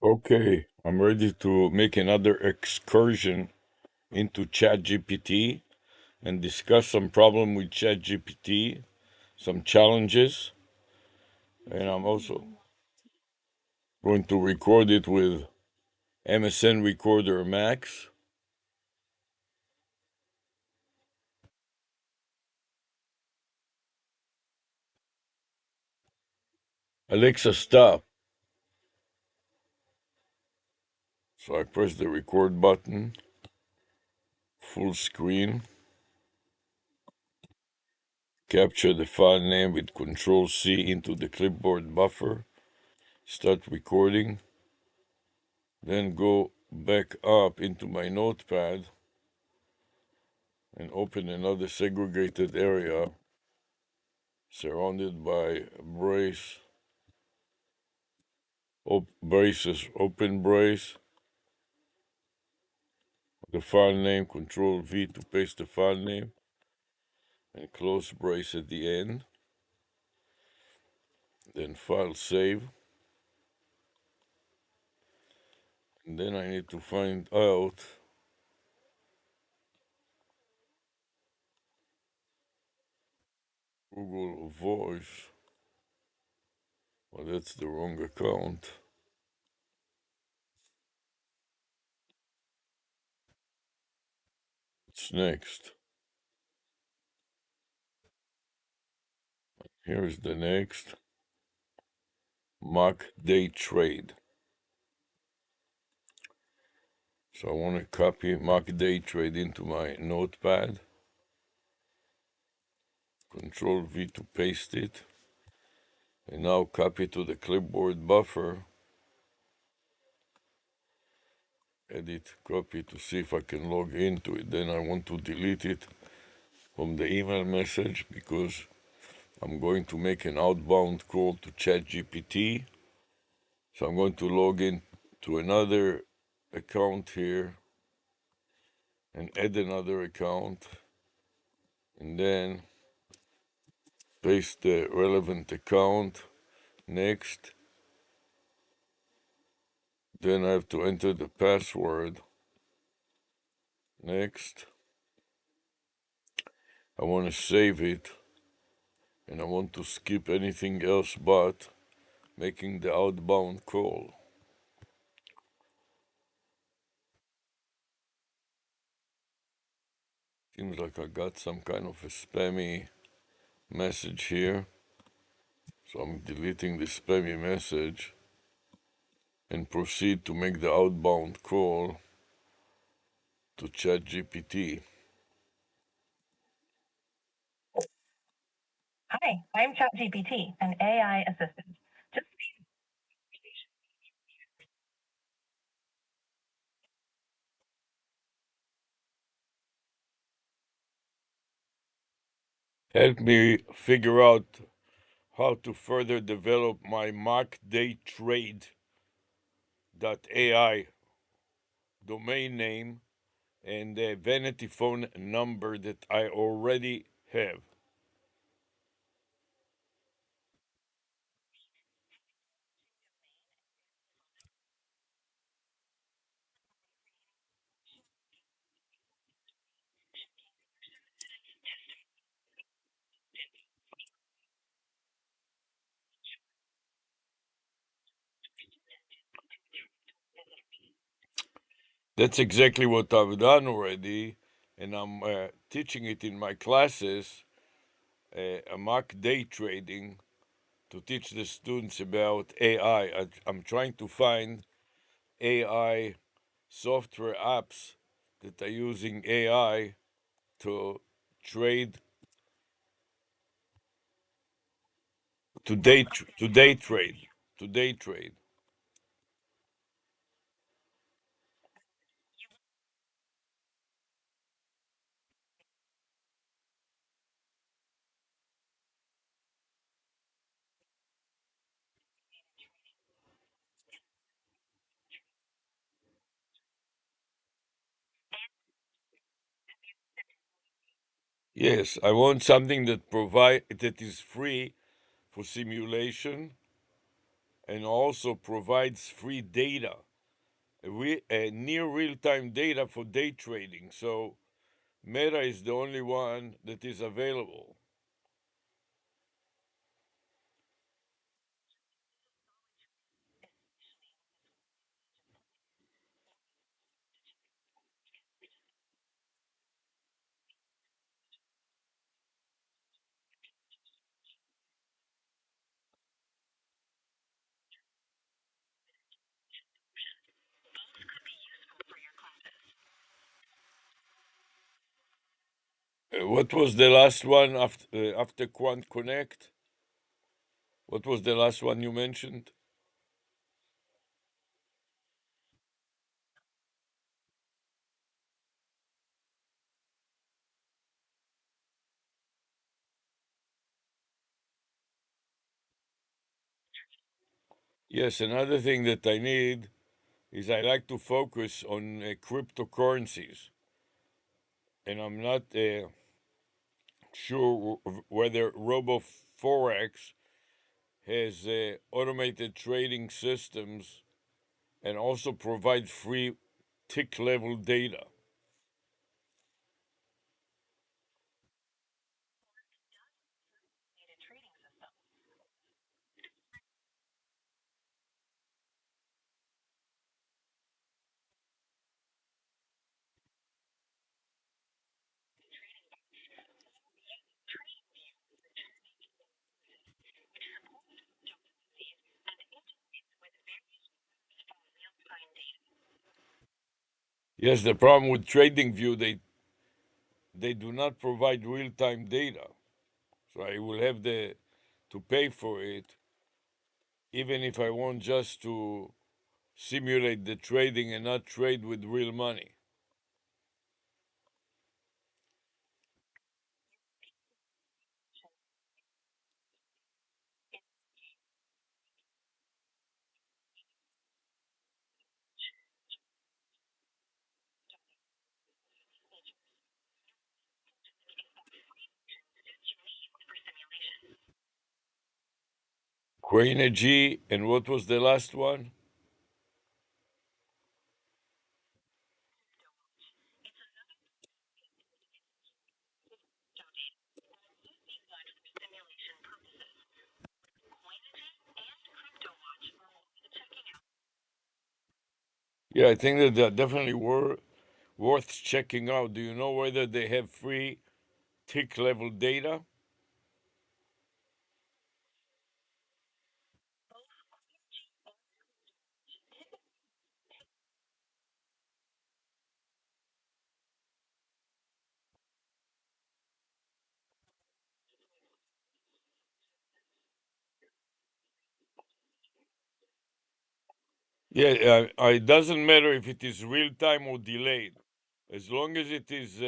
Okay, I'm ready to make another excursion into ChatGPT and discuss some problem with ChatGPT, some challenges, and I'm also going to record it with MSN Recorder Max. Alexa, stop. So I press the record button, full screen, capture the file name with Control C into the clipboard buffer, start recording, then go back up into my notepad and open another segregated area surrounded by braces, open brace, the file name, Control V to paste the file name, and close brace at the end. Then file save. And then I need to find out Google Voice. Well, that's the wrong account. What's next? Here's the next. Mock day trade. So I want to copy mock day trade into my notepad. Control V to paste it. And now copy to the clipboard buffer. Edit, copy to see if I can log into it. Then I want to delete it from the email message because I'm going to make an outbound call to ChatGPT. So I'm going to log in to another account here and add another account and then paste the relevant account. Next. Then I have to enter the password. Next. I want to save it and I want to skip anything else but making the outbound call. Seems like I got some kind of a spammy message here. So I'm deleting the spammy message and proceed to make the outbound call to ChatGPT. Hi, I'm ChatGPT, an AI assistant. Just help me figure out how to further develop my mock day trade.ai domain name and the vanity phone number that I already have. That's exactly what I've done already, and I'm teaching it in my classes, a mock day trading to teach the students about AI. I'm trying to find AI software apps that are using AI to trade to day trade to day trade. Yes, I want something that is free for simulation and also provides free data, near real time data for day trading. So Meta is the only one that is available. What was the last one after Quant Connect? What was the last one you mentioned? Yes, another thing that I need is I like to focus on cryptocurrencies, and I'm not sure whether RoboForex has automated trading systems and also provide free tick level data. Yes, the problem with TradingView, they do not provide real time data, so I will have to pay for it, even if I want just to simulate the trading and not trade with real money. Crainergy, and what was the last one? Yeah, I think that they're definitely worth checking out. Do you know whether they have free tick level data? Yeah, it doesn't matter if it is real time or delayed. As long as it is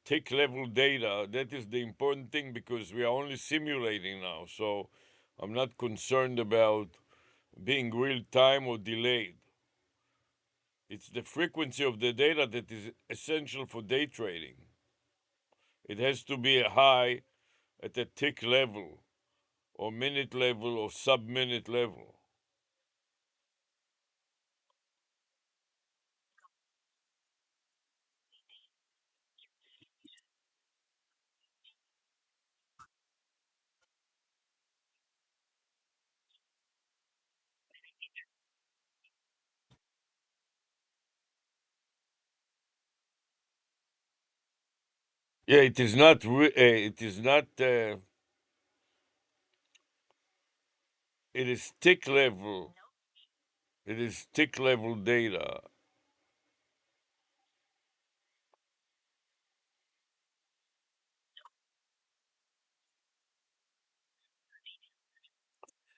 tick level data, that is the important thing because we are only simulating now. So I'm not concerned about being real time or delayed. It's the frequency of the data that is essential for day trading. It has to be high at a tick level or minute level or sub minute level. Yeah, it is not. It is not. It is tick level. It is tick level data.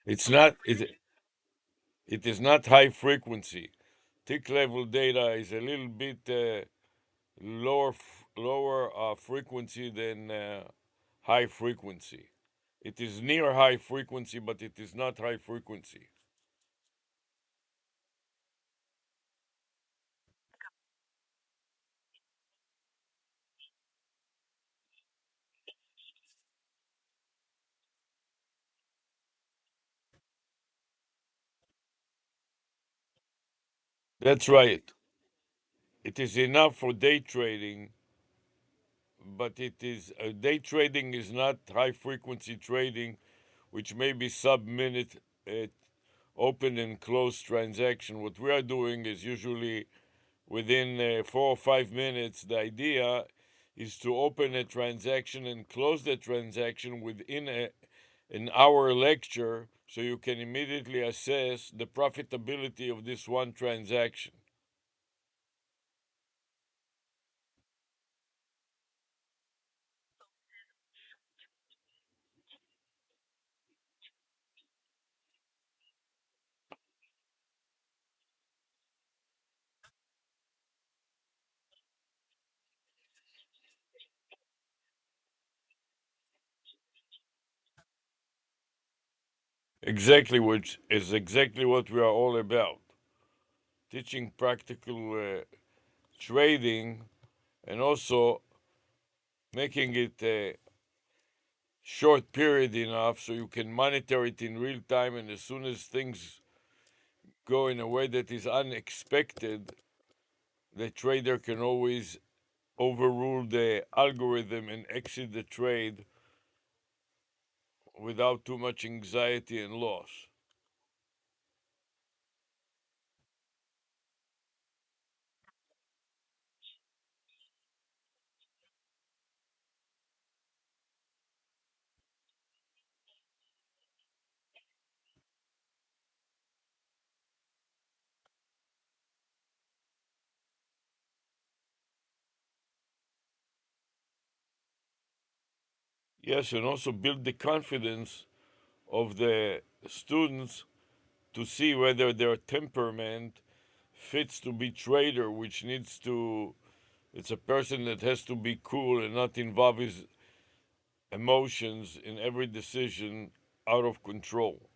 It's not. It is not high frequency. Tick level data is a little bit lower frequency than high frequency. It is near high frequency, but it is not high frequency. That's right. It is enough for day trading, but day trading is not high frequency trading, which may be sub minute open and close transaction. What we are doing is usually within 4 or 5 minutes. The idea is to open a transaction and close the transaction within an hour lecture, so you can immediately assess the profitability of this one transaction. Exactly, which is exactly what we are all about: teaching practical trading, and also making it a short period enough so you can monitor it in real time. And as soon as things go in a way that is unexpected, the trader can always overrule the algorithm and exit the trade without too much anxiety and loss. Yes, and also build the confidence of the students to see whether their temperament fits to be trader, which needs to, it's a person that has to be cool and not involve his emotions in every decision out of control.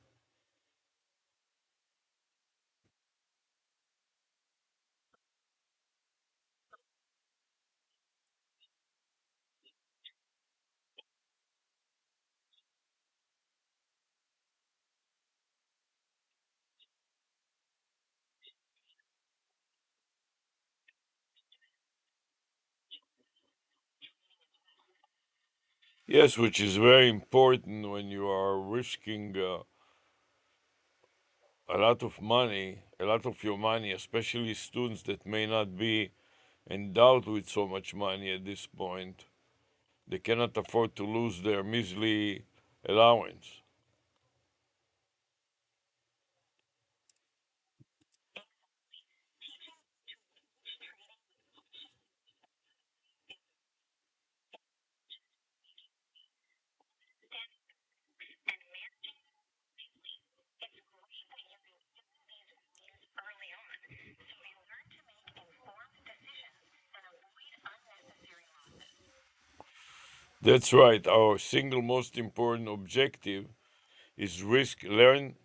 Yes, which is very important when you are risking a lot of money, a lot of your money, especially students that may not be endowed with so much money at this point. They cannot afford to lose their measly allowance. That's right. Our single most important objective is learn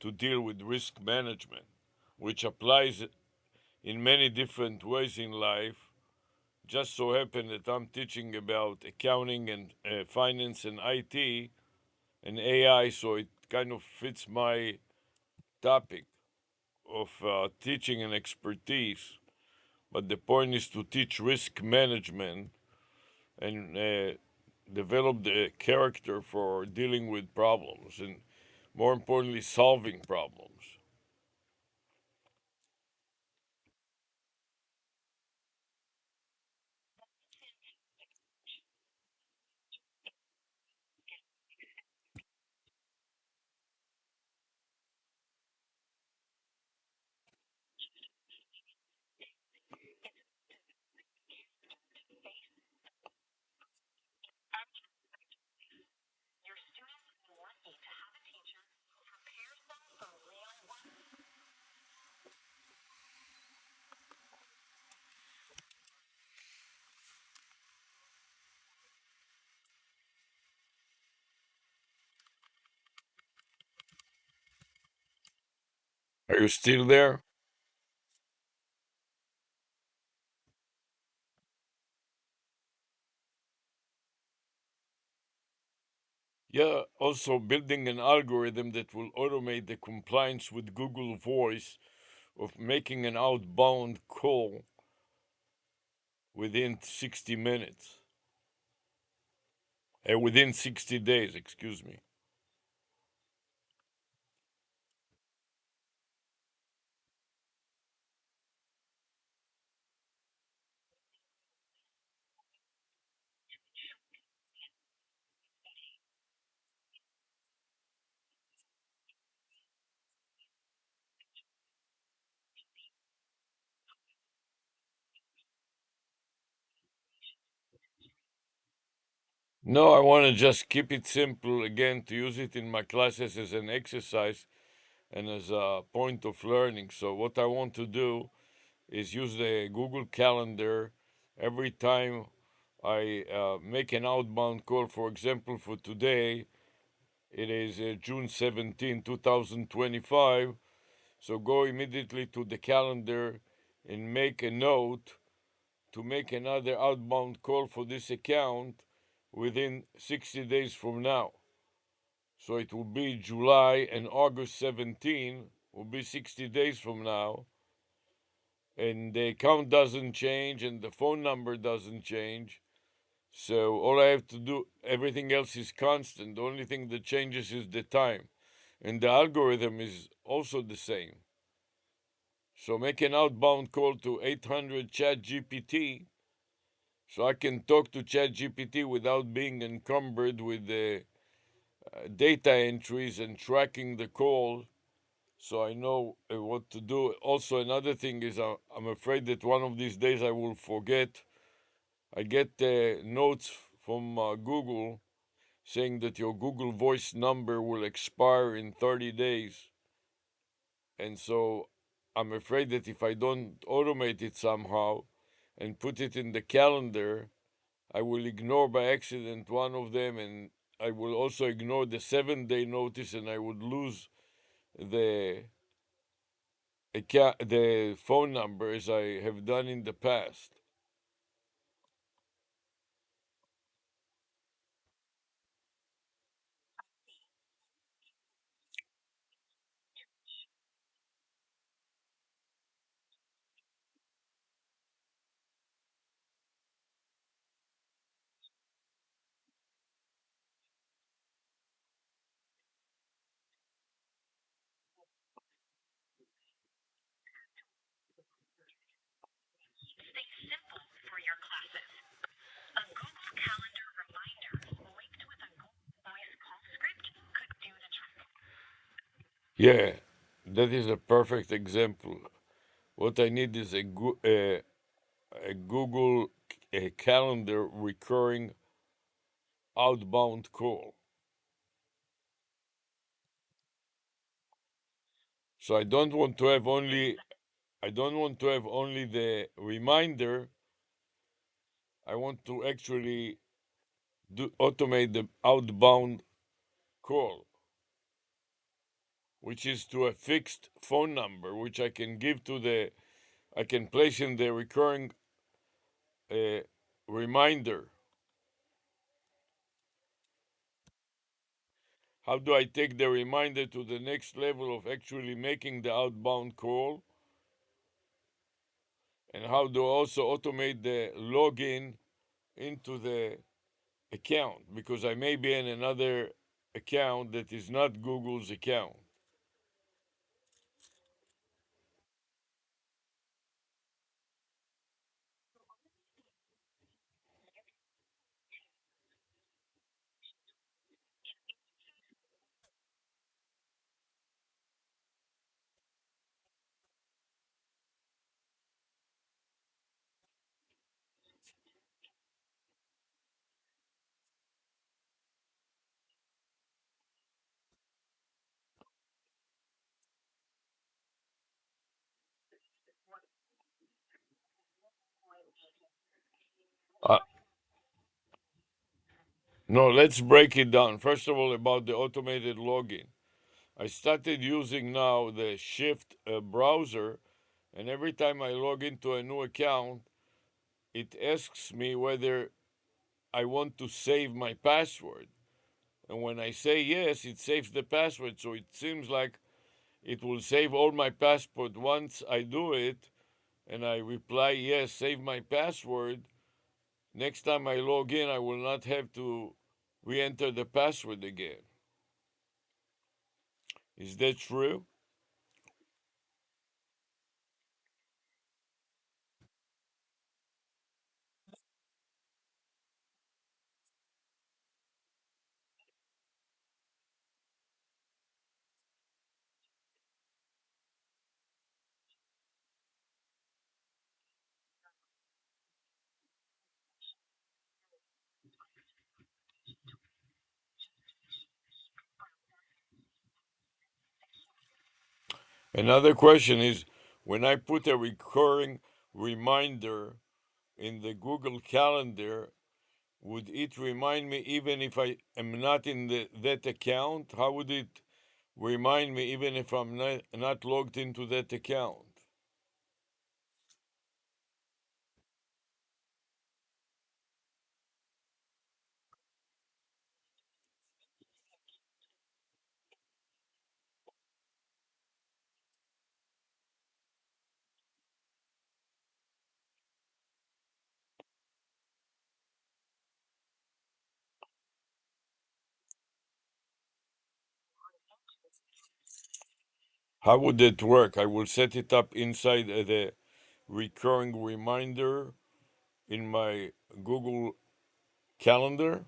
to deal with risk management, which applies in many different ways in life. Just so happen that I'm teaching about accounting and finance and IT and AI, so it kind of fits my topic of teaching and expertise. But the point is to teach risk management and develop the character for dealing with problems and, more importantly, solving problems. Are you still there? Yeah, also building an algorithm that will automate the compliance with Google Voice, of making an outbound call within 60 minutes, within 60 days, excuse me. No, I want to just keep it simple again to use it in my classes as an exercise and as a point of learning. So, what I want to do is use the Google Calendar every time I make an outbound call. For example, for today, it is June 17, 2025. So, go immediately to the calendar and make a note to make another outbound call for this account within 60 days from now. So it will be July and August 17 will be 60 days from now. And the account doesn't change and the phone number doesn't change. So all I have to do, everything else is constant. The only thing that changes is the time. And the algorithm is also the same. So make an outbound call to 800 Chat GPT so I can talk to Chat GPT without being encumbered with the data entries and tracking the call, so I know what to do. Also, another thing is I'm afraid that one of these days I will forget. I get notes from Google saying that your Google Voice number will expire in 30 days. And so I'm afraid that if I don't automate it somehow and put it in the calendar, I will ignore by accident one of them, and I will also ignore the 7 day notice, and I would lose the the phone number as I have done in the past. Yeah, that is a perfect example. What I need is a Google Calendar recurring outbound call. So I don't want to have only the reminder. I want to actually automate the outbound call, which is to a fixed phone number, which I can give to I can place in the recurring uh, reminder. How do I take the reminder to the next level of actually making the outbound call? And how do I also automate the login into the account? Because I may be in another account that is not Google's account. Uh, no, let's break it down. First of all, about the automated login. I started using now the Shift browser, and every time I log into a new account, it asks me whether I want to save my password. And when I say yes, it saves the password. So it seems like it will save all my passport once I do it, and I reply, yes, save my password. Next time I log in, I will not have to re enter the password again. Is that true? Another question is, when I put a recurring reminder in the Google Calendar, would it remind me even if I am not in that account? How would it remind me even if I'm not logged into that account? How would it work? I will set it up inside the recurring reminder in my Google Calendar.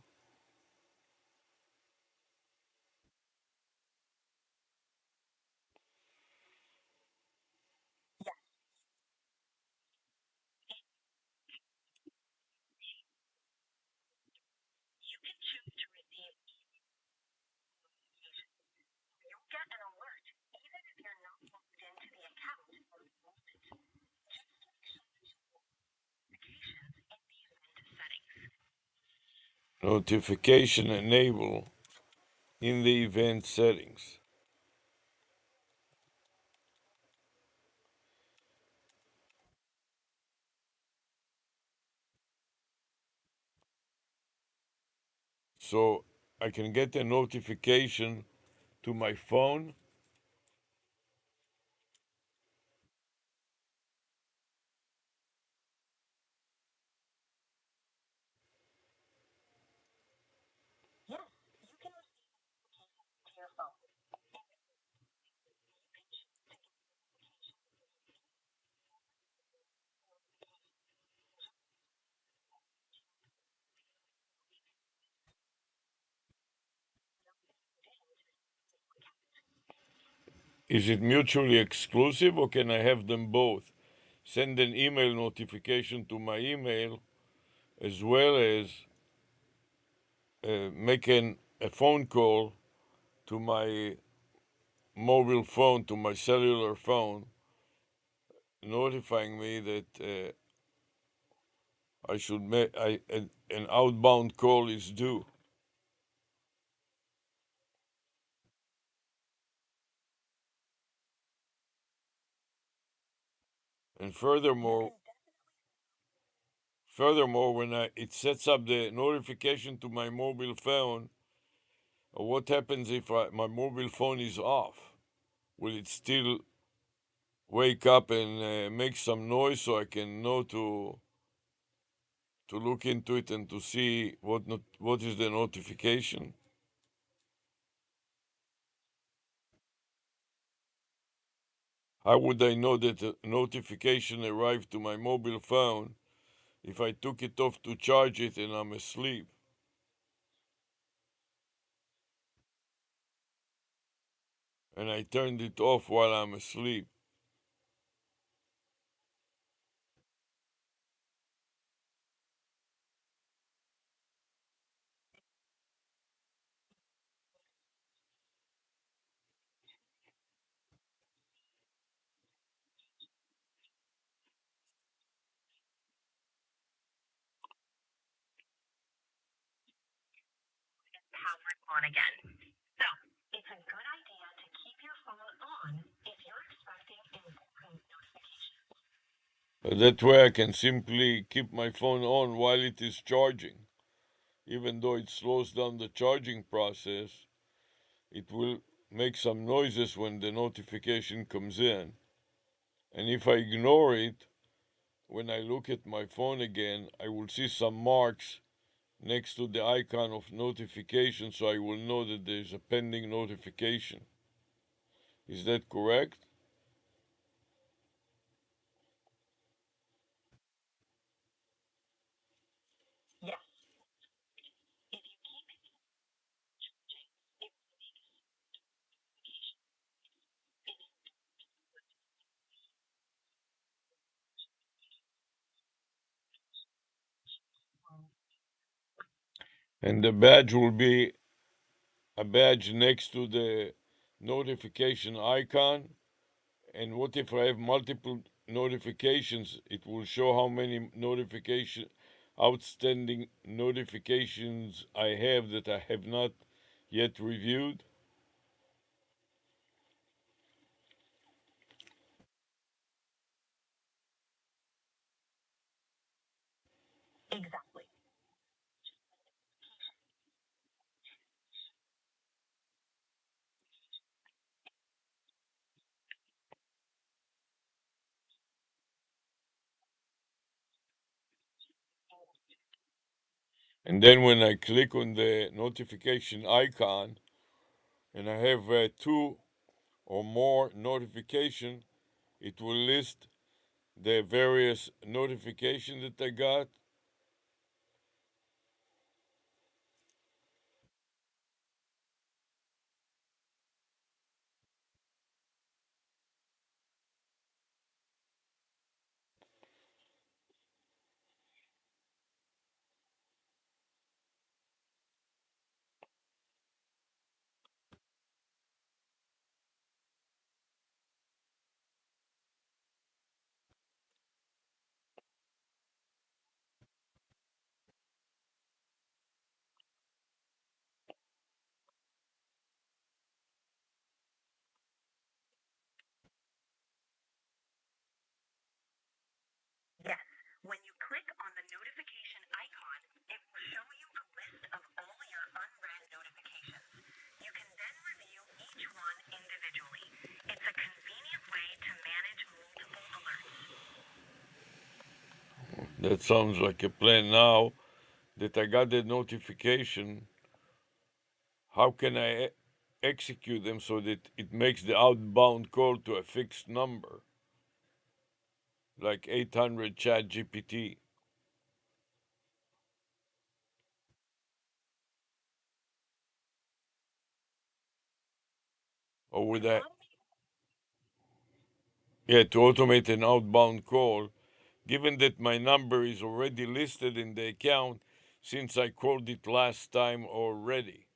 Notification enable in the event settings. So I can get a notification to my phone. Is it mutually exclusive or can I have them both? Send an email notification to my email as well as making a phone call to my mobile phone, to my cellular phone, notifying me that I should make an outbound call is due. And furthermore, when it sets up the notification to my mobile phone, what happens if my mobile phone is off? Will it still wake up and make some noise so I can know to look into it and to see what is the notification? How would I know that a notification arrived to my mobile phone if I took it off to charge it and I'm asleep and I turned it off while I'm asleep? That way I can simply keep my phone on while it is charging. Even though it slows down the charging process, it will make some noises when the notification comes in. And if I ignore it, when I look at my phone again, I will see some marks next to the icon of notification, so I will know that there's a pending notification. Is that correct? And the badge will be a badge next to the notification icon. And what if I have multiple notifications? It will show how many outstanding notifications I have that I have not yet reviewed. And then when I click on the notification icon and I have two or more notification, it will list the various notifications that I got. That sounds like a plan. Now that I got the notification, how can I execute them so that it makes the outbound call to a fixed number, like 800 chat GPT? Or would I, yeah, to automate an outbound call, given that my number is already listed in the account since I called it last time already?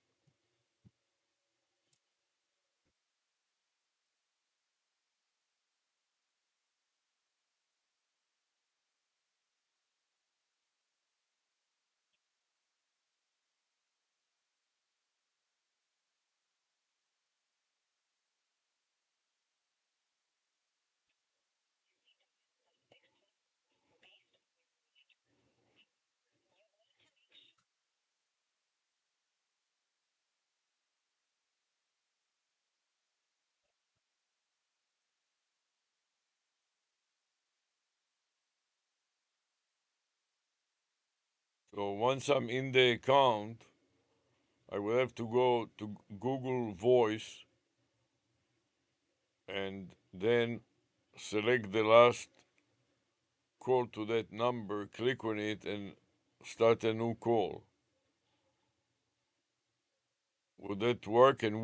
So once I'm in the account, I will have to go to Google Voice and then select the last call to that number, click on it, and start a new call. Would that work? And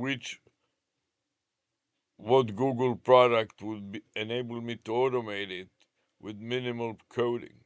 what Google product would enable me to automate it with minimal coding?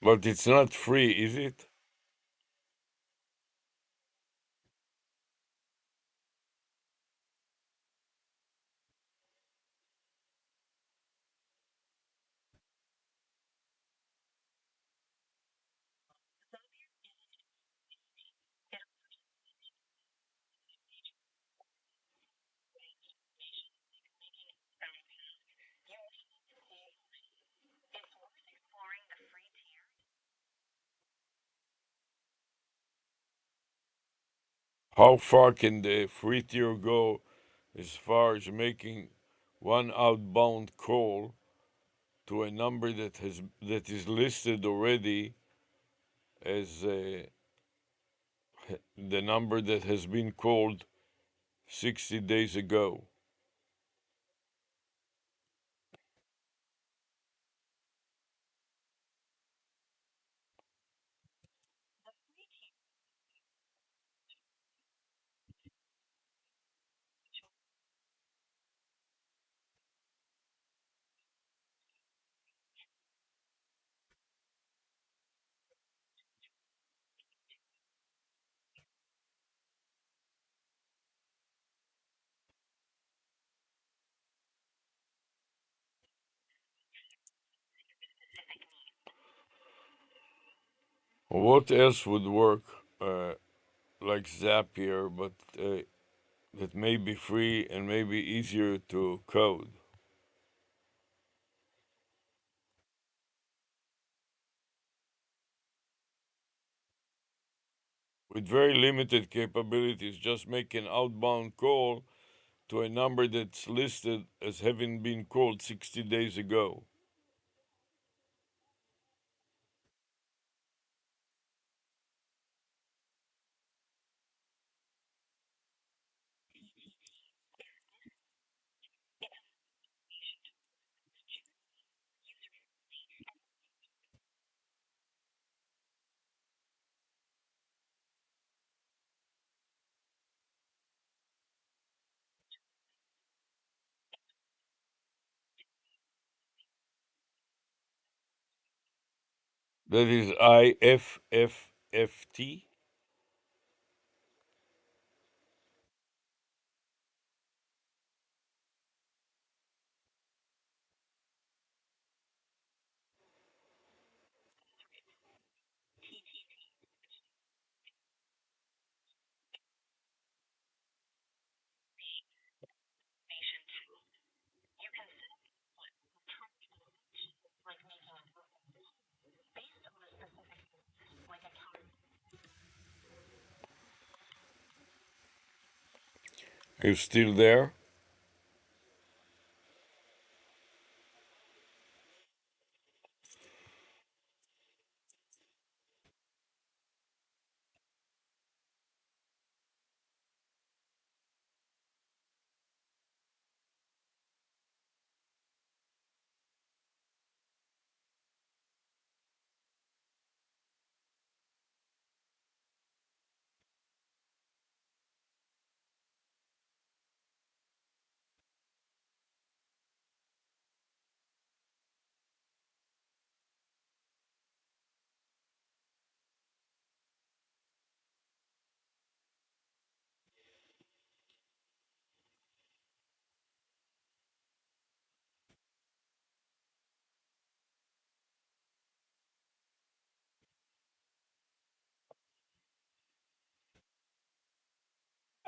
But it's not free, is it? How far can the free tier go as far as making one outbound call to a number that is listed already as the number that has been called 60 days ago? What else would work like Zapier, but that may be free and may be easier to code? With very limited capabilities, just make an outbound call to a number that's listed as having been called 60 days ago. That is IFFFT. Are you still there?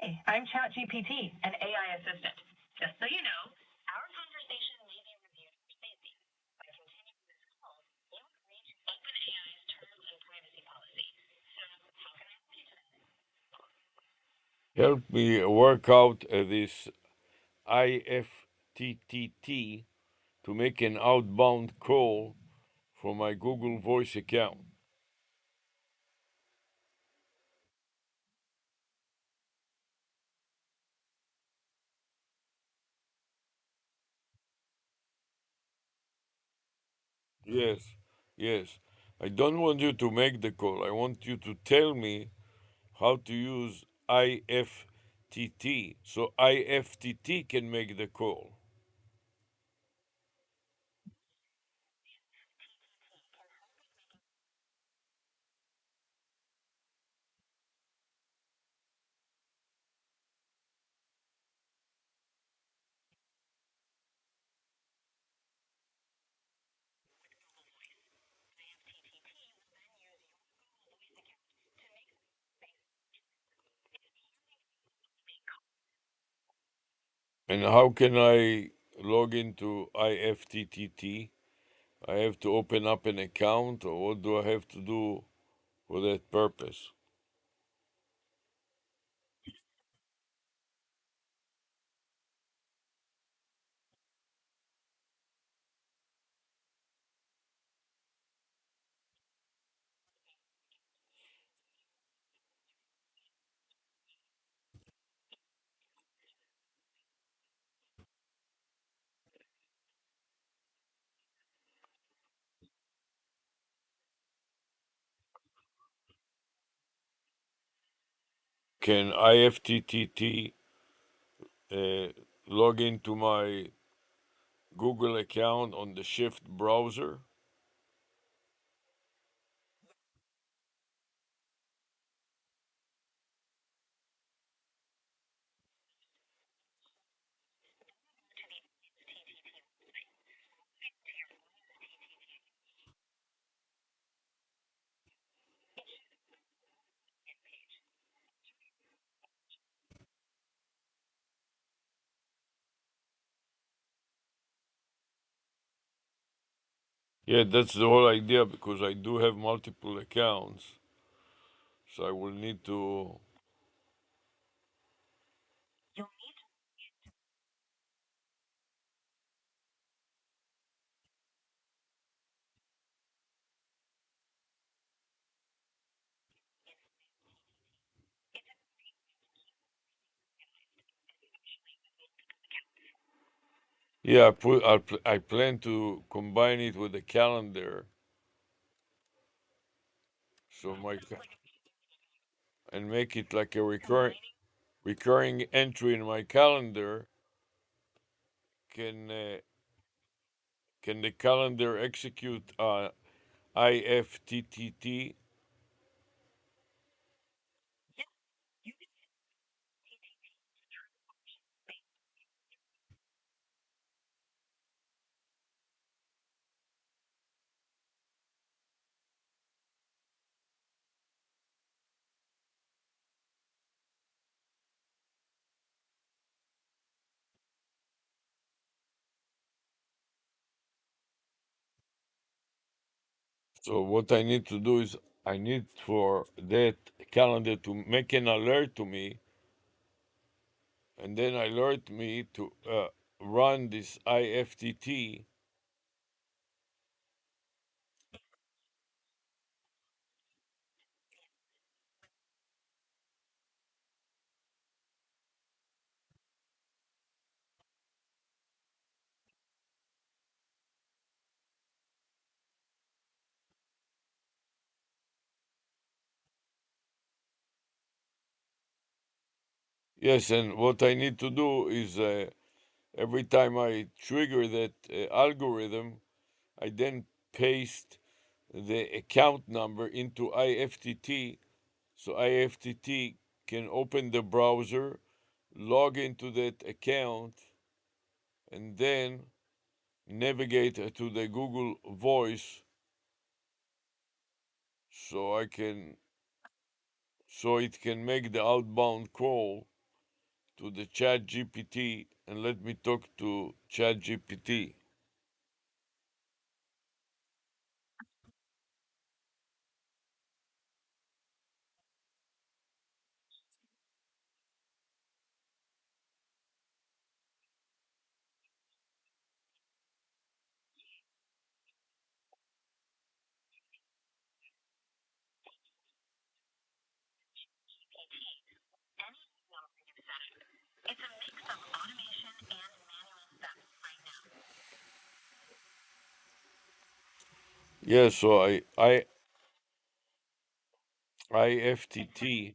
Hey, I'm ChatGPT, an AI assistant. Just so you know, our conversation may be reviewed for safety. By continuing this call, you agree to OpenAI's terms and privacy policy. So, how can I help you today? Help me work out this IFTTT to make an outbound call from my Google Voice account. Yes, yes. I don't want you to make the call. I want you to tell me how to use IFTT so IFTT can make the call. And how can I log into IFTTT? I have to open up an account, or what do I have to do for that purpose? Can IFTTT uh, log into my Google account on the Shift browser? Yeah, that's the whole idea because I do have multiple accounts, so I will need to. Yeah, I plan to combine it with the calendar, so and make it like a recurring entry in my calendar. Can can the calendar execute IFTTT? So what I need to do is I need for that calendar to make an alert to me, and then alert me to run this IFTT. Yes, and what I need to do is every time I trigger that algorithm, I then paste the account number into IFTT, so IFTT can open the browser, log into that account, and then navigate to the Google Voice, so I can so it can make the outbound call to the Chat GPT and let me talk to Chat GPT. It's a mix of automation and manual steps right now. Yeah, so IFTT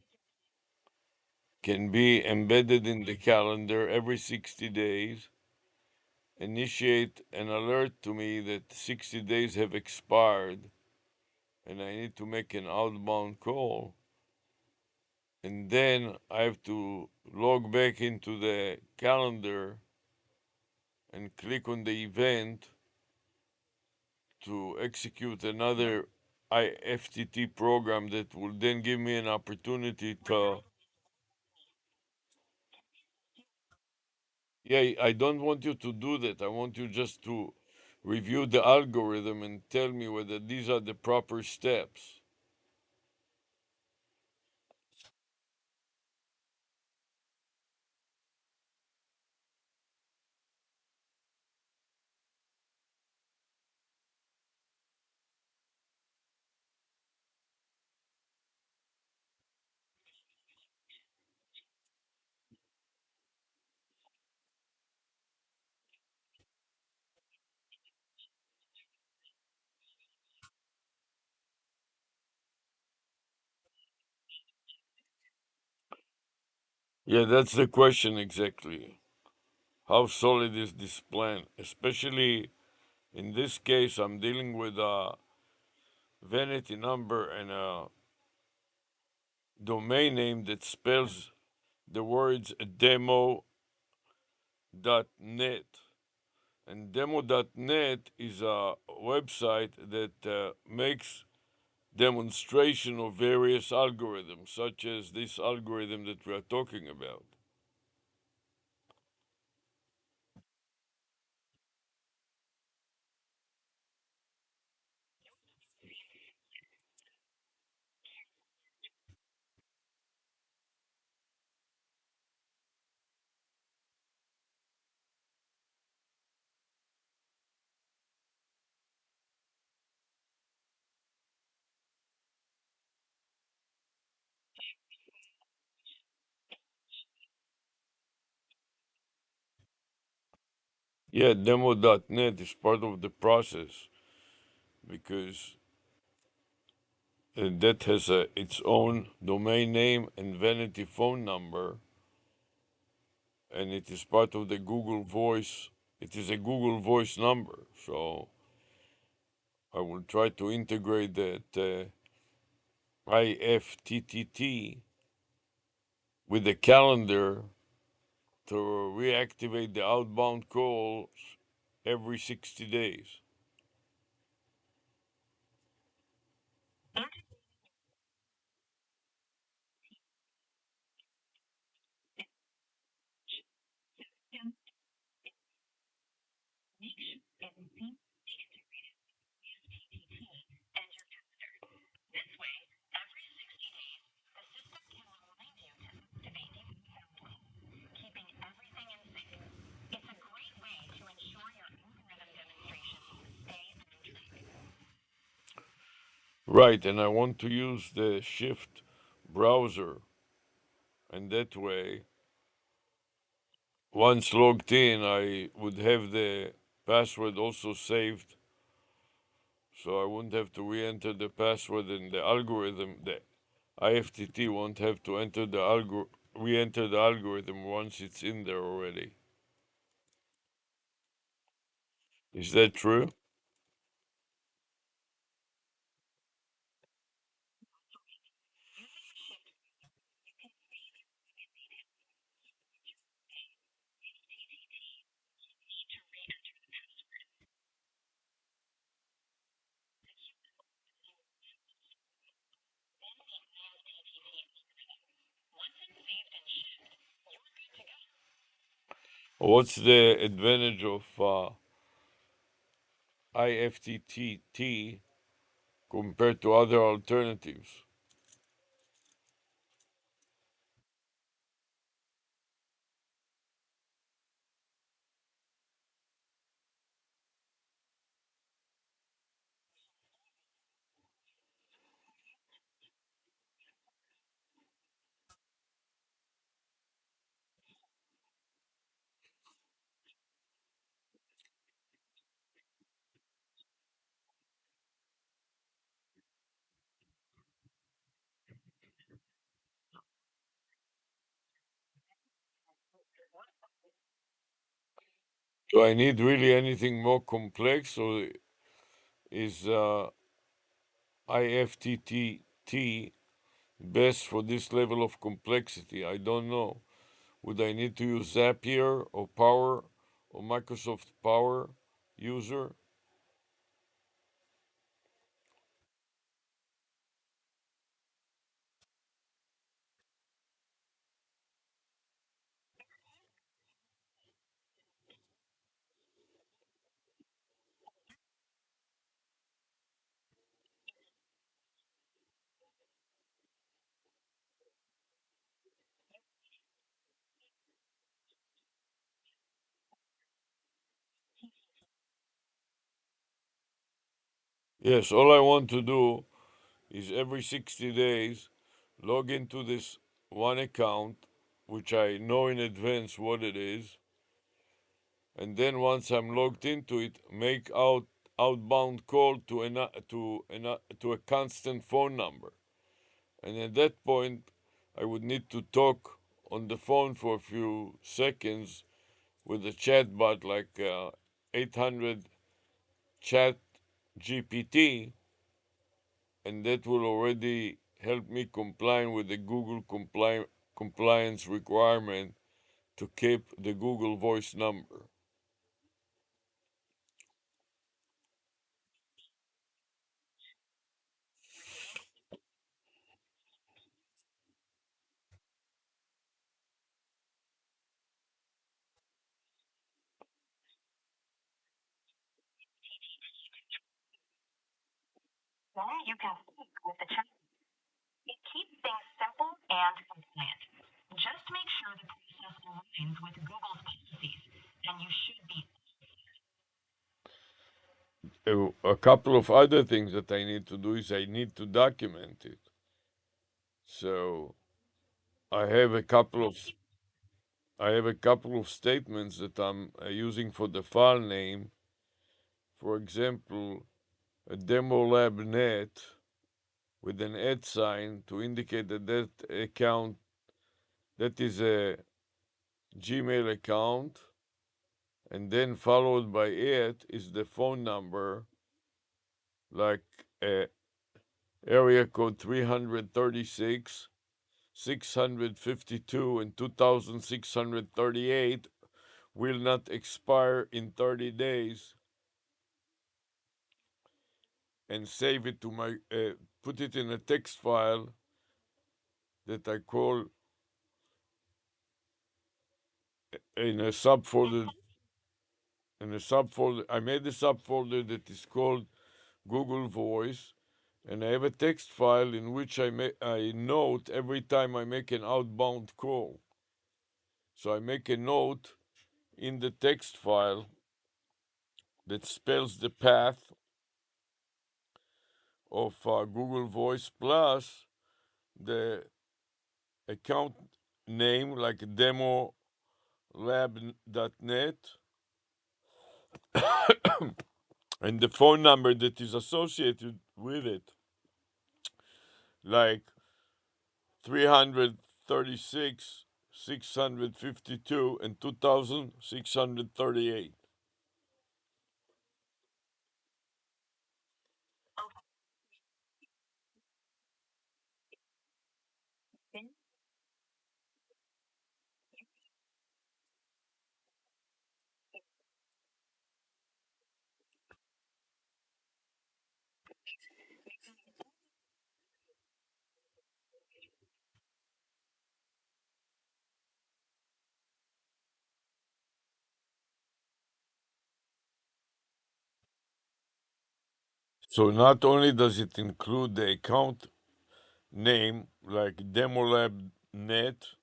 can be embedded in the calendar every 60 days, initiate an alert to me that 60 days have expired and I need to make an outbound call. And then I have to log back into the calendar and click on the event to execute another IFTT program that will then give me an opportunity to. Yeah, I don't want you to do that. I want you just to review the algorithm and tell me whether these are the proper steps. Yeah, that's the question exactly. How solid is this plan? Especially in this case, I'm dealing with a vanity number and a domain name that spells the words demo.net. And demo.net is a website that makes demonstration of various algorithms, such as this algorithm that we are talking about. Yeah, demo.net is part of the process because that has its own domain name and vanity phone number, and it is part of the Google Voice. It is a Google Voice number, so I will try to integrate that IFTTT with the calendar to reactivate the outbound calls every 60 days. Right, and I want to use the Shift browser, and that way, once logged in, I would have the password also saved, so I wouldn't have to re enter the password, and the algorithm, the IFTT won't have to enter the re enter the algorithm once it's in there already. Is that true? What's the advantage of IFTTT compared to other alternatives? Do I need really anything more complex, or is IFTTT best for this level of complexity? I don't know. Would I need to use Zapier or Power or Microsoft Power User? Yes, all I want to do is every 60 days log into this one account, which I know in advance what it is, and then once I'm logged into it, make outbound call to a constant phone number. And at that point, I would need to talk on the phone for a few seconds with a chatbot like 800 chat GPT, and that will already help me comply with the compliance requirement to keep the Google Voice number. Then you can speak with the chat. It keeps things simple and compliant. Just make sure the process aligns with Google's policies, and you should be. A couple of other things that I need to do is I need to document it. So I have a couple of I have a couple of statements that I'm using for the file name. For example, a demo lab net with an @ to indicate that that account that is a Gmail account, and then followed by it is the phone number, like area code 336, 652, and 2638 will not expire in 30 days, and save it to my, put it in a text file that I call in a subfolder. I made a subfolder that is called Google Voice, and I have a text file in which I note every time I make an outbound call. So I make a note in the text file that spells the path of Google Voice plus the account name, like demolab.net, and the phone number that is associated with it, like 336, 652, and 2638. So not only does it include the account name, like demolab.net,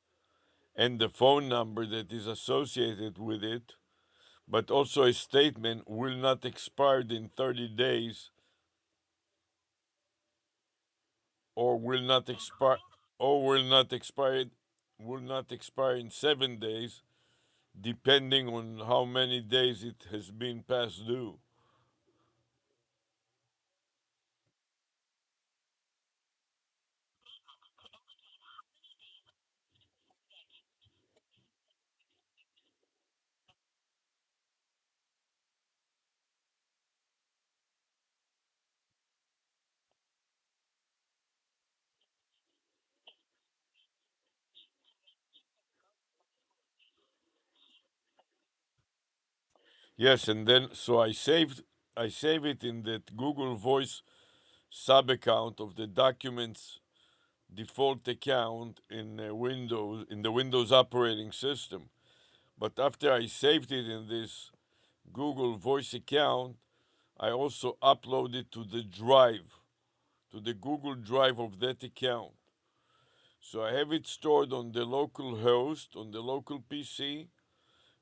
and the phone number that is associated with it, but also a statement will not expire in 30 days, or will not expire in 7 days, depending on how many days it has been past due. Yes, and then so I save it in that Google Voice sub account of the documents default account in Windows, in the Windows operating system. But after I saved it in this Google Voice account, I also upload it to the drive, to the Google Drive of that account. So I have it stored on the local host, on the local PC,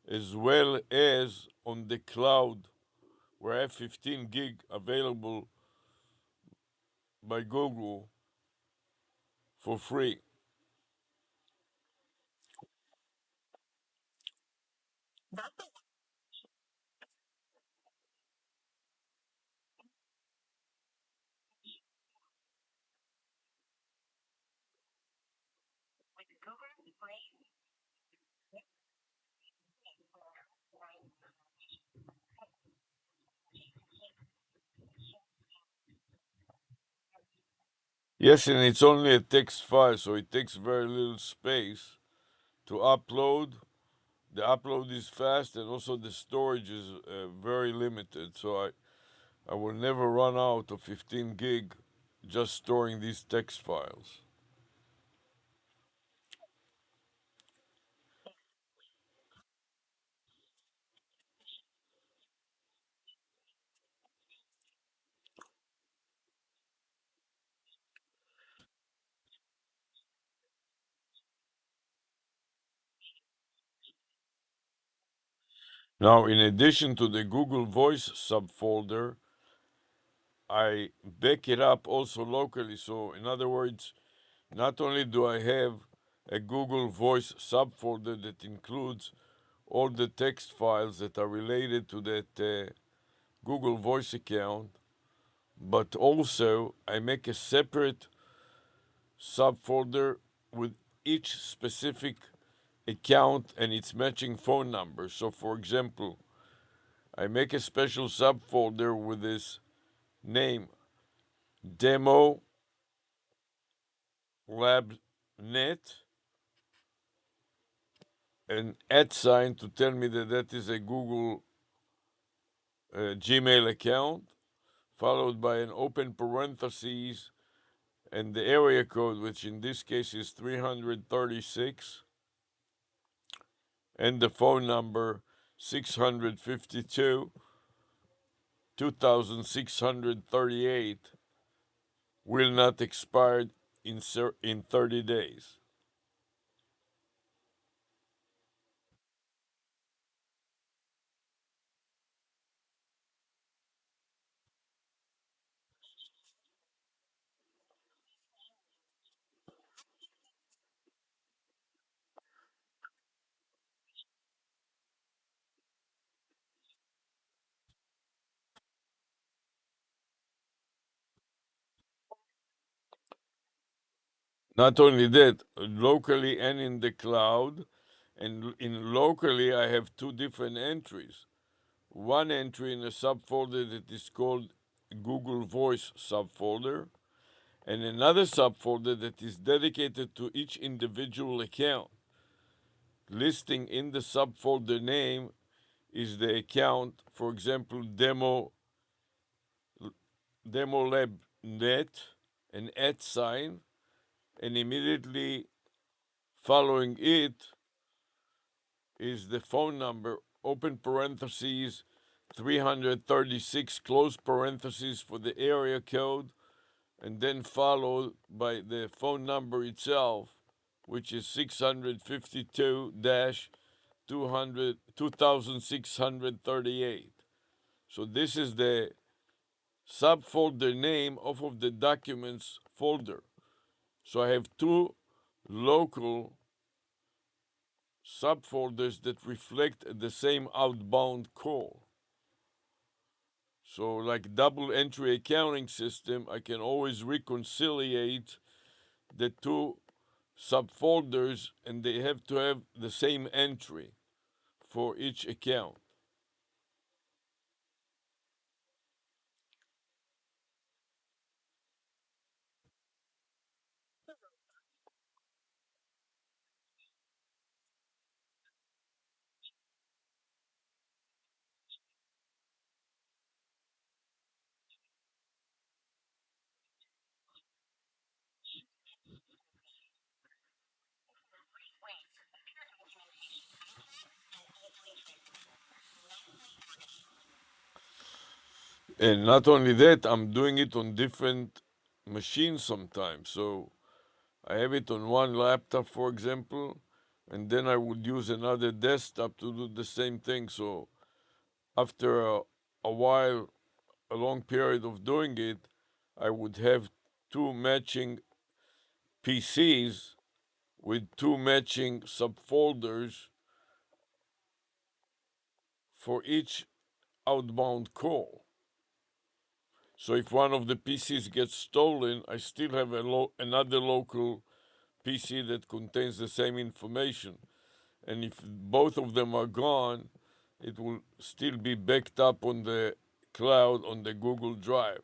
as well as on the cloud, where I have 15 gig available by Google for free. Yes, and it's only a text file, so it takes very little space to upload. The upload is fast, and also the storage is very limited. So I will never run out of 15 gig just storing these text files. Now, in addition to the Google Voice subfolder, I back it up also locally. So, in other words, not only do I have a Google Voice subfolder that includes all the text files that are related to that Google Voice account, but also I make a separate subfolder with each specific account and its matching phone number. So, for example, I make a special subfolder with this name Demo Lab Net and @ to tell me that that is a Google Gmail account, followed by an open parentheses and the area code, which in this case is 336, and the phone number 652 2638 will not expire in 30 days. Not only that, locally and in the cloud, and in locally, I have two different entries. One entry in a subfolder that is called Google Voice subfolder, and another subfolder that is dedicated to each individual account. Listing in the subfolder name is the account, for example, demo lab net, an @ and immediately following it is the phone number, open parentheses, 336, close parentheses for the area code, and then followed by the phone number itself, which is 652 200 2638. So this is the subfolder name of the documents folder. So I have two local subfolders that reflect the same outbound call. So, like double entry accounting system, I can always reconciliate the two subfolders and they have to have the same entry for each account. And not only that, I'm doing it on different machines sometimes. So I have it on one laptop, for example, and then I would use another desktop to do the same thing. So after a while, a long period of doing it, I would have two matching PCs with two matching subfolders for each outbound call. So if one of the PCs gets stolen, I still have another local PC that contains the same information. And if both of them are gone, it will still be backed up on the cloud on the Google Drive.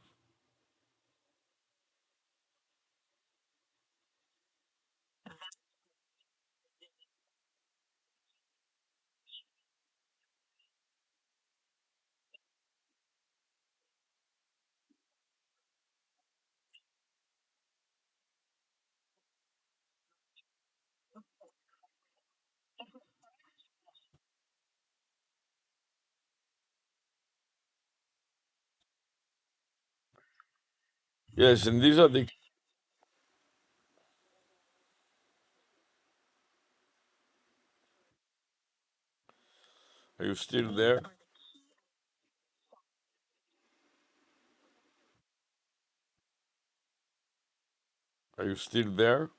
Yes, and these are the. Are you still there? Are you still there?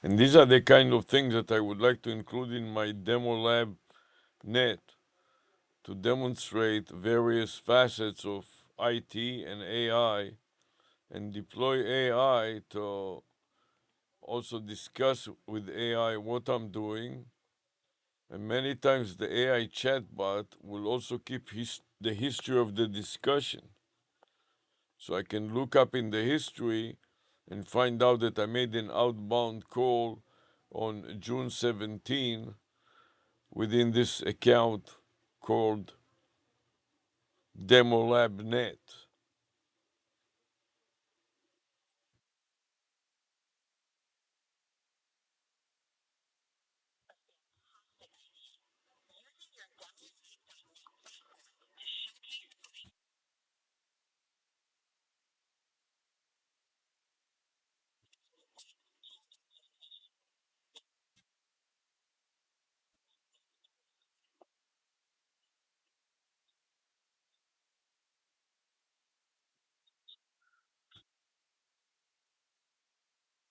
And these are the kind of things that I would like to include in my demo lab net to demonstrate various facets of IT and AI and deploy AI to also discuss with AI what I'm doing. And many times the AI chatbot will also keep the history of the discussion. So I can look up in the history and find out that I made an outbound call on June 17 within this account called DemoLabNet.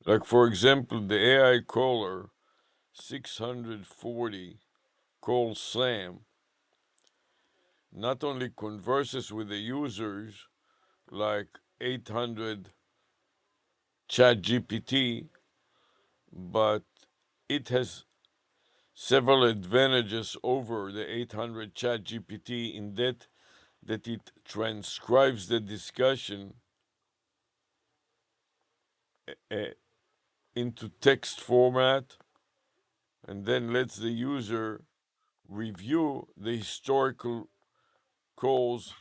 Like, for example, the AI caller 640 call Sam not only converses with the users like 800 ChatGPT, but it has several advantages over the 800 ChatGPT in that it transcribes the discussion uh, into text format and then lets the user review the historical calls.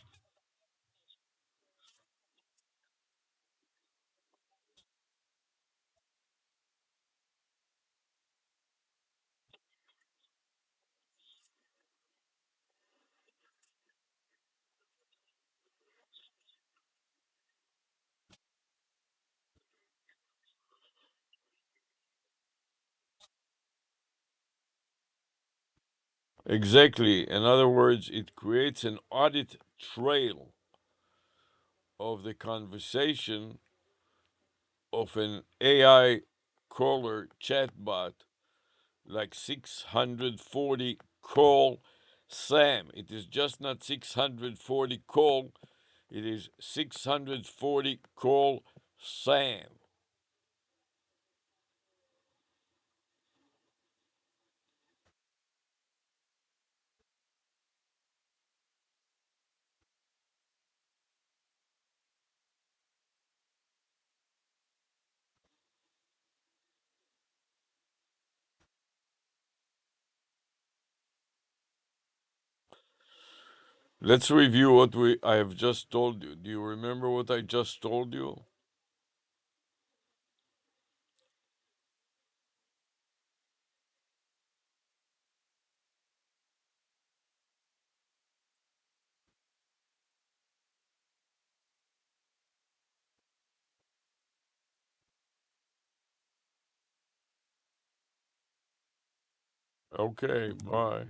Exactly. In other words, it creates an audit trail of the conversation of an AI caller chatbot like 640 call Sam. It is just not 640 call, it is 640 call Sam. Let's review what I have just told you. Do you remember what I just told you? Okay, bye.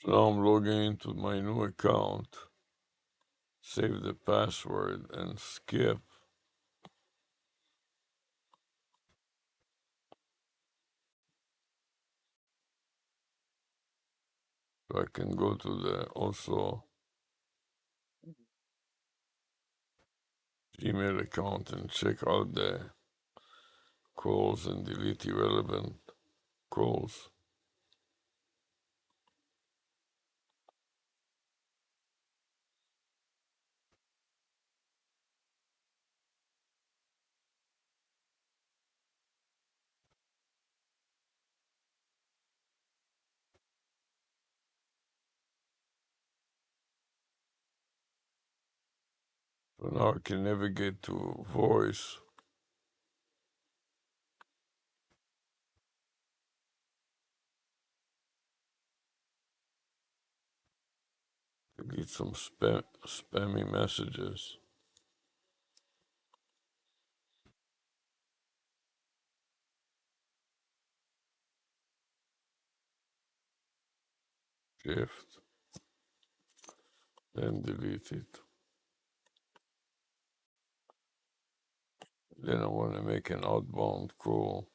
So now I'm logging into my new account, save the password, and skip. So I can go to the also Gmail account and check out the calls and delete irrelevant calls. So now I can navigate to voice, delete some spammy messages. Shift, then delete it. Then I want to make an outbound call.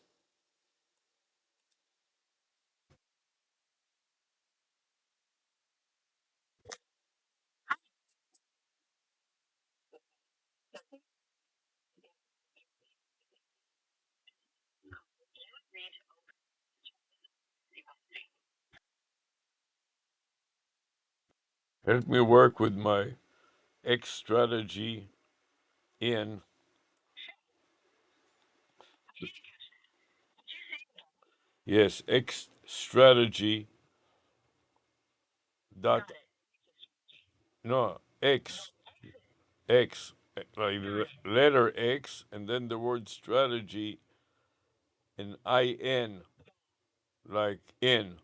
Help me work with my X strategy in, yes, X strategy dot, no, X, like letter X, and then the word strategy and IN, like in.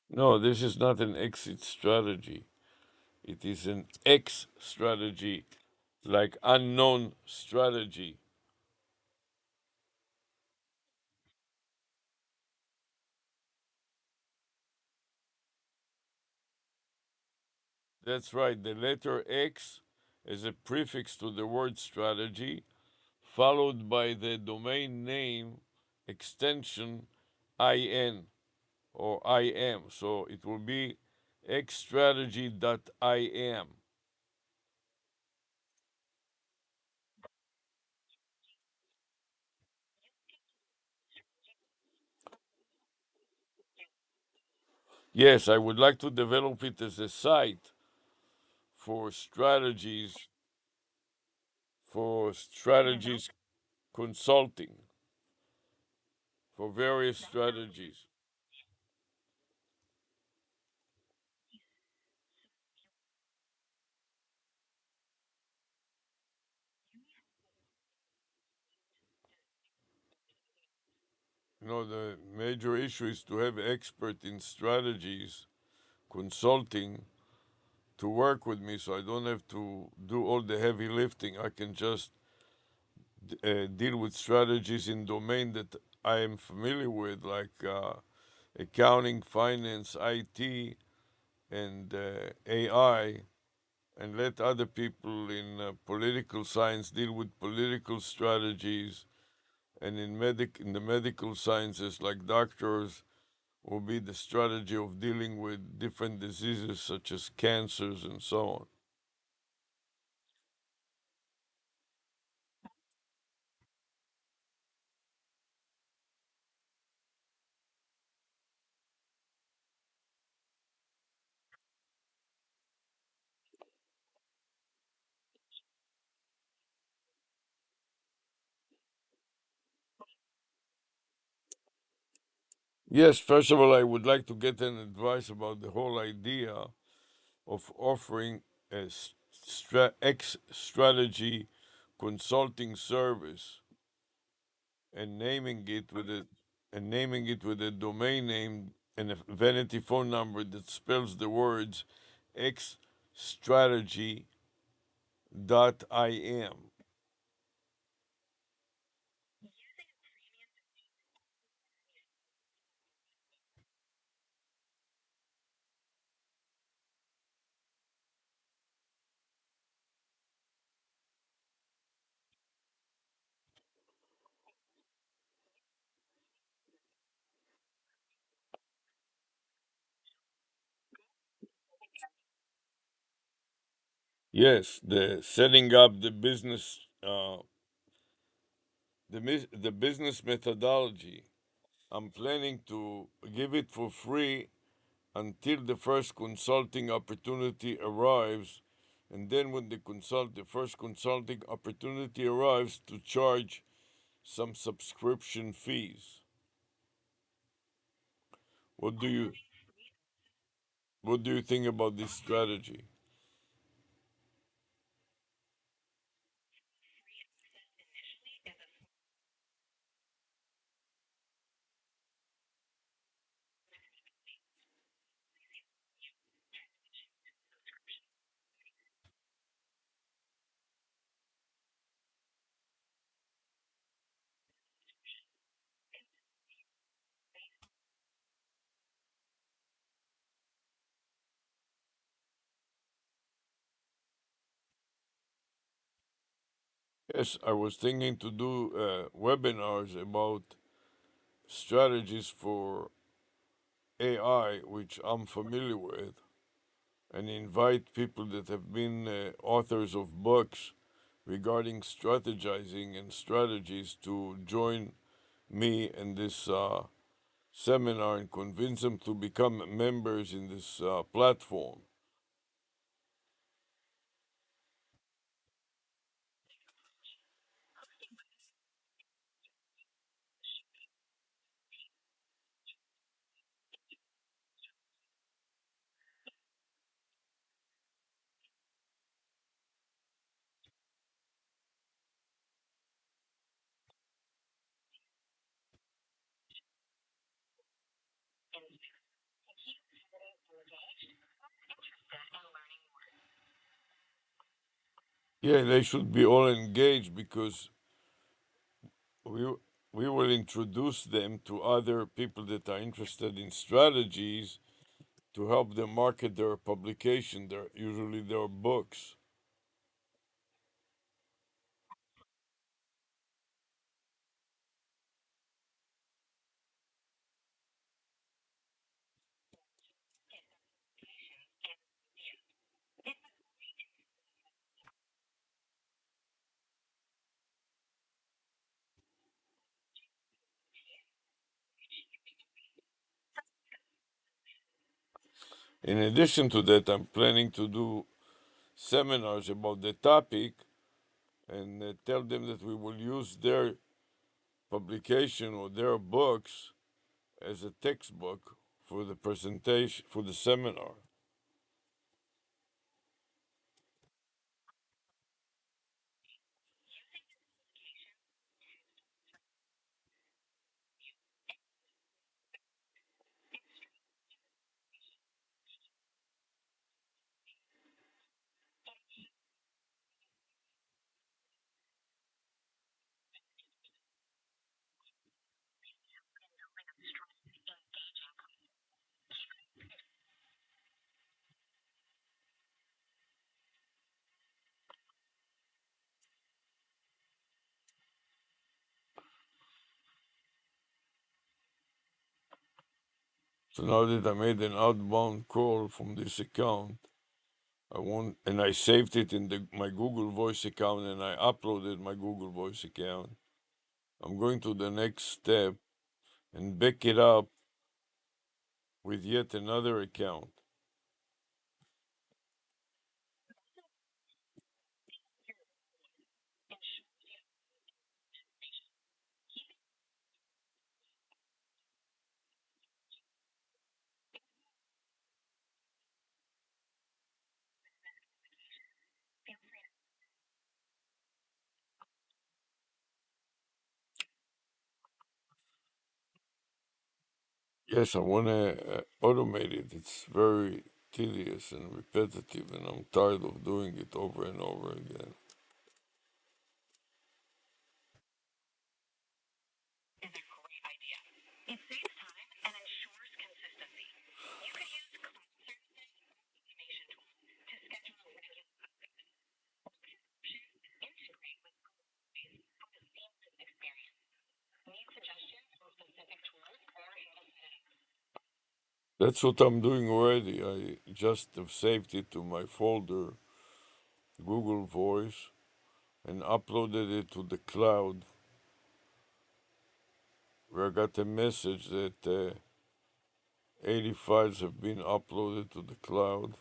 No, this is not an exit strategy. It is an X strategy, like unknown strategy. That's right. The letter X is a prefix to the word strategy, followed by the domain name extension IN or IM. So it will be xstrategy.im. Yes, I would like to develop it as a site for strategies consulting for various strategies. The major issue is to have expert in strategies consulting to work with me, so I don't have to do all the heavy lifting. I can just deal with strategies in domain that I am familiar with, like accounting, finance, IT, and AI, and let other people in political science deal with political strategies, and in the medical sciences, like doctors, will be the strategy of dealing with different diseases such as cancers and so on. Yes, first of all, I would like to get an advice about the whole idea of offering a strategy consulting service and naming it with a domain name and a vanity phone number that spells the words X strategy dot im. Yes, the setting up the business methodology. I'm planning to give it for free until the first consulting opportunity arrives, and then when the first consulting opportunity arrives, to charge some subscription fees. What do you what do you think about this strategy? Yes, I was thinking to do webinars about strategies for AI, which I'm familiar with, and invite people that have been authors of books regarding strategizing and strategies to join me in this seminar and convince them to become members in this platform. Yeah, they should be all engaged because we we will introduce them to other people that are interested in strategies to help them market their publication, usually their books. In addition to that, I'm planning to do seminars about the topic and tell them that we will use their publication or their books as a textbook for the presentation, for the seminar. So now that I made an outbound call from this account, and I saved it in my Google Voice account and I uploaded my Google Voice account. I'm going to the next step and back it up with yet another account. Yes, I want to automate it. It's very tedious and repetitive, and I'm tired of doing it over and over again. Is a great idea. It saves time and ensures consistency. You could use cloud services or automation tools to schedule regular updates. Integrate with Google Voice for a seamless experience. Need suggestions for specific tools or handle settings? That's what I'm doing already. I just have saved it to my folder, Google Voice, and uploaded it to the cloud, where I got a message that 80 files have been uploaded to the cloud.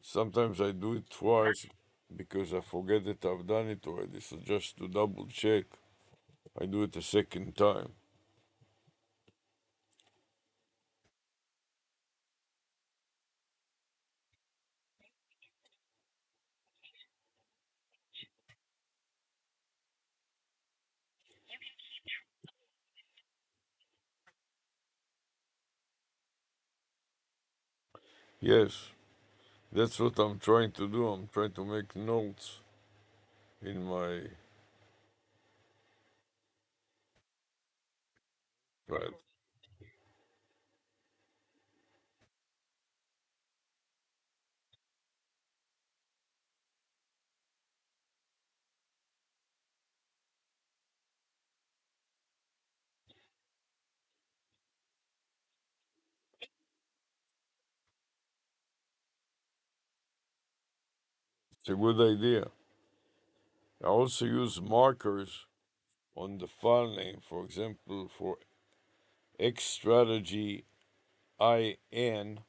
Sometimes I do it twice because I forget that I've done it already. So just to double check, I do it a second time. Yes, that's what I'm trying to do. I'm trying to make notes in my pad. It's a good idea. I also use markers on the file name. For example, for X strategy IN,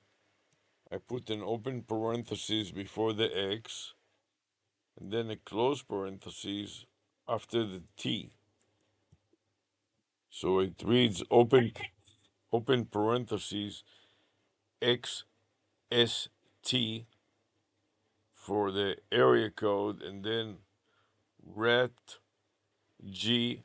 I put an open parenthesis before the X and then a close parenthesis after the T. So it reads open parentheses XST for the area code and then RET GIN.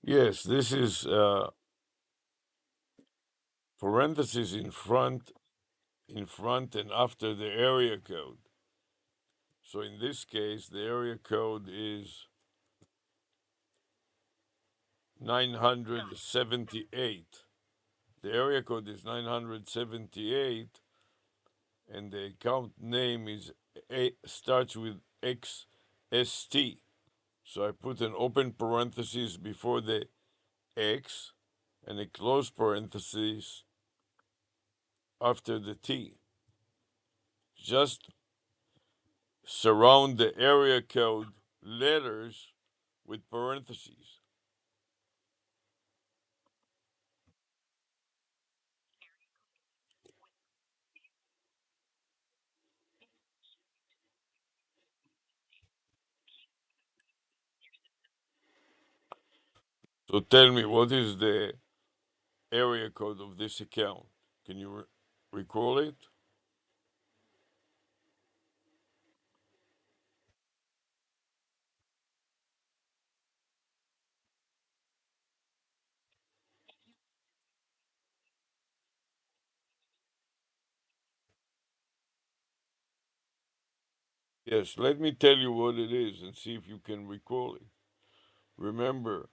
Yes, this is parentheses in front and after the area code. So in this case, the area code is 978. The area code is 978, and the account name is starts with XST. So I put an open parenthesis before the X and a close parenthesis after the T. Just surround the area code letters with parentheses. So tell me, what is the area code of this account? Can you recall it? Yes, let me tell you what it is and see if you can recall it. Remember,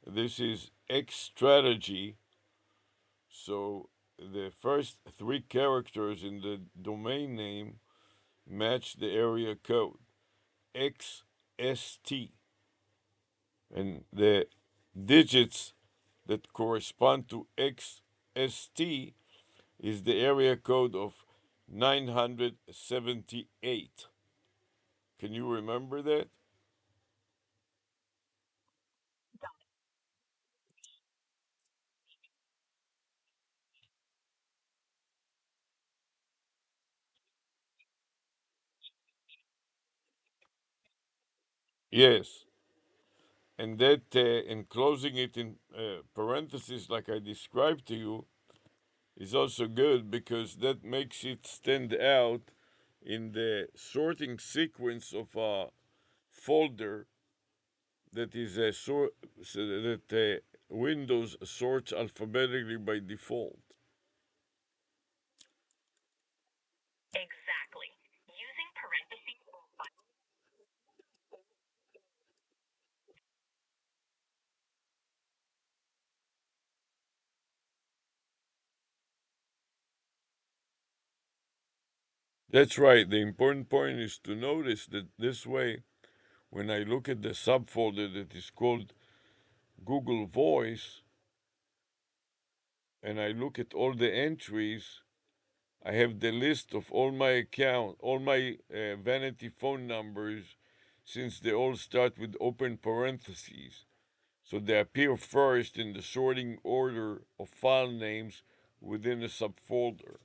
this is X strategy, so the first three characters in the domain name match the area code XST, and the digits that correspond to XST is the area code of 978. Can you remember that? Yes. And that, enclosing it in parentheses, like I described to you, is also good because that makes it stand out in the sorting sequence of a folder that is a so that Windows sorts alphabetically by default. Exactly. Using parentheses. That's right. The important point is to notice that this way, when I look at the subfolder that is called Google Voice and I look at all the entries, I have the list of all my all my vanity phone numbers, since they all start with open parentheses. So they appear first in the sorting order of file names within a subfolder.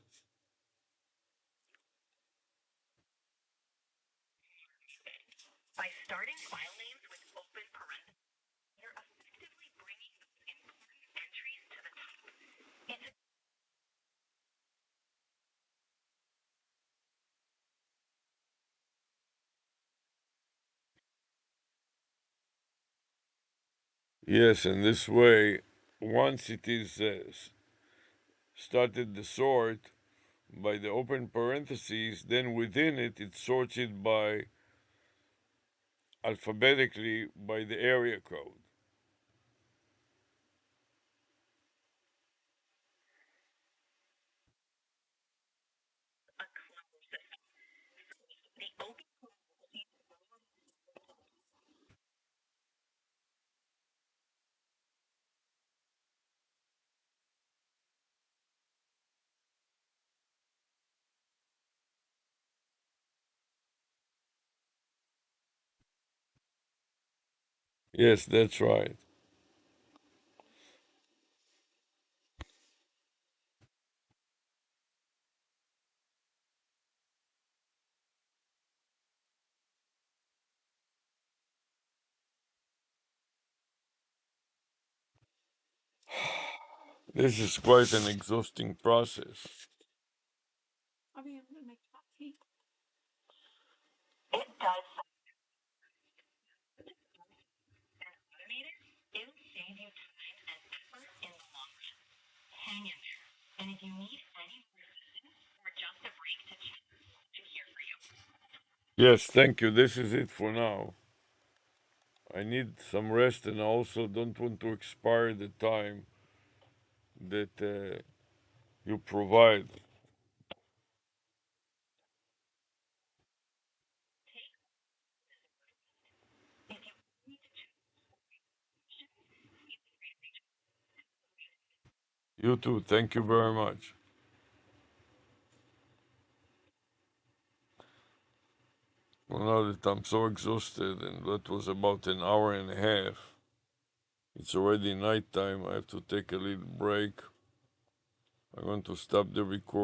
By starting file names with open parentheses, you're effectively bringing those important entries to the top. It's Yes, and this way, once it is started the sort by the open parentheses, then within it, it sorts it by alphabetically by the area code. a clever system. The open Yes, that's right. This is quite an exhausting process. it does and automated, it'll save you time and effort in the long run. Hang in there. And if you need any more assistance or just a break to chat, I'm here for you. Yes, thank you. This is it for now. I need some rest and I also don't want to expire the time that you provide. You too. Thank you very much. Well, now that I'm so exhausted, and that was about an hour and a half, it's already night time. I have to take a little break. I'm going to stop the recording.